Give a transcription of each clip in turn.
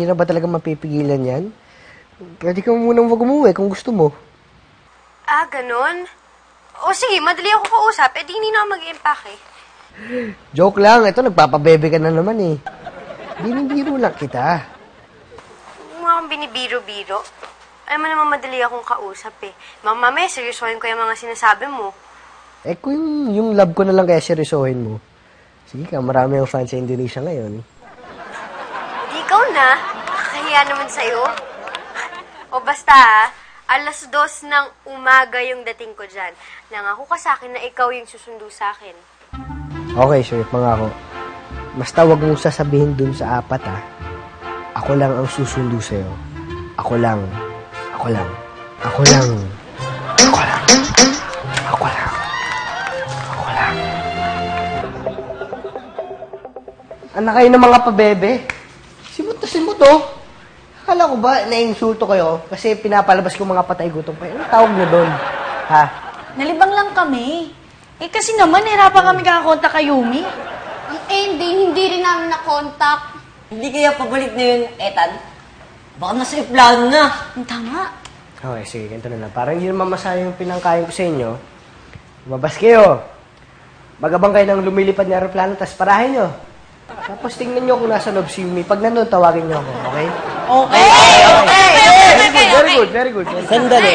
Hindi na ba talaga mapipigilan yan? Pwede ka munang wag umuwi kung gusto mo. Ah, ganun? O sige, madali ako kausap. Eh, di hindi na ako mag-iimpake. Joke lang. Ito, nagpapabebe ka na naman eh. Binibiro lang kita. Huwag mo akong binibiro-biro. Alam mo naman madali akong kausap eh. Mamaya, seryosohin ko yung mga sinasabi mo. Eh, kung yung love ko na lang kaya seryosohin mo. Sige ka, marami ang fans sa Indonesia ngayon. Di ikaw na. Kaya naman sa'yo. O basta 2:00 ng umaga yung dating ko dyan. Nangako ka sa akin na ikaw yung susundo sa akin. Okay, sweet, pangako. Basta wag mong sasabihin dun sa 4, ha. Ako lang ang susundo sa'yo. Ako lang. Ako lang. Ako lang. Ako lang. Ako lang. Ako lang. Anak kayo ng mga pabebe. Simot to. Akala ko ba na-insulto kayo kasi pinapalabas ko mga patay gutom kayo? Anong tawag mo doon? Ha? Nalibang lang kami. Eh kasi naman, hirapan kami kakakontak kay Yumi. Ang ending, hindi rin namin na-contact. Hindi kaya pabalik na yun, Ethan? Baka nasa plano na. Tama. Okay, sige, ganito na lang. Parang hindi naman masayang yung pinangkain ko sa inyo. Lumabas kayo. Magabang kayo ng lumilipad na aeroplano, tapos parahin nyo. Tapos tingnan nyo kung nasa loob si Yumi. Pag nandun, tawagin nyo ako, okay? Very good. Sandali.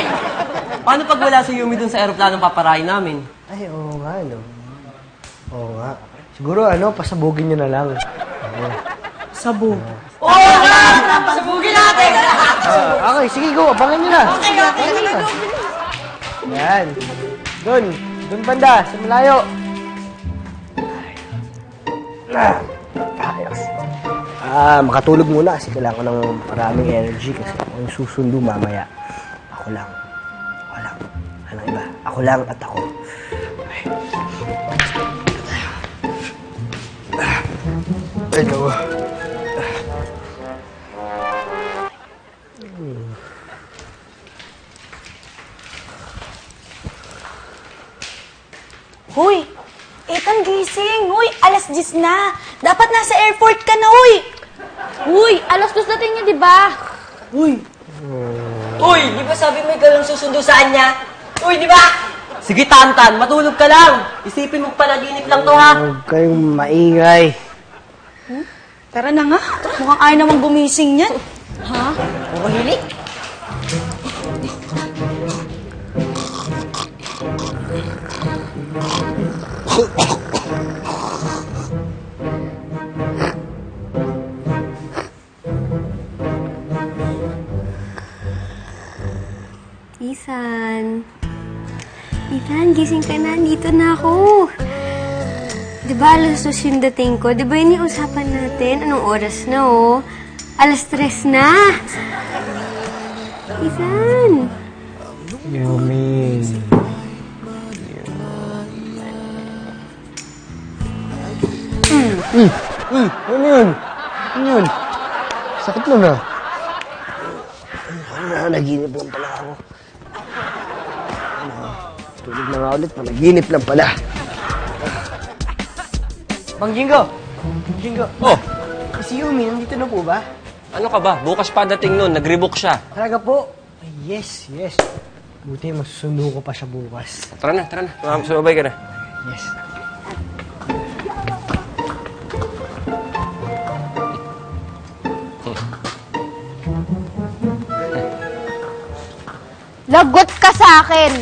Paano pag wala si Yumi dun sa aeroplano paparahin namin? Ay, oo nga, no. Oo nga. Siguro, pasabugin nyo na lang. Sabog. Sabugin natin! Okay, sige, go. Abangan nyo na. Okay. Yan. Doon banda, sa malayo. Ayos. Makatulog muna kasi kailangan ko ng maraming energy kasi ako yung susundo mamaya. Ako lang. Walang iba. Ako lang at ako. Hello. Hoy! Ethan, gising! Hoy, 10:00 na! Dapat nasa airport ka na, hoy! Uy, 2:00 dating niya, di ba? Uy, di ba sabi mo ikaw lang susundo sa kanya? Uy, di ba? Sige, Tantan, matulog ka lang. Isipin mo panaginip lang to, ha? Huwag kayong maingay. Tara na nga. Mukhang ayaw namang gumising yan. Ha? Puro hilik. Ethan, gising ka na. Dito na ako. Diba 2:00 yung dating ko? Diba yun yung usapan natin? Anong oras na, oh? 3:00 na. Ethan! Yumi. Ano yun? Sakit mo na. Naginip lang pala ako. Tulog na nga ulit, naginip lang pala. Bang Jingo! Oh, Si Yumi, nandito na po ba? ano ka ba? Bukas pa dating nun, nag-rebook siya. Talaga po? Ay, yes. Buti, masusundo ko pa siya bukas. Tara na. Sumabay ka na. Yes. Lagot ka sa akin!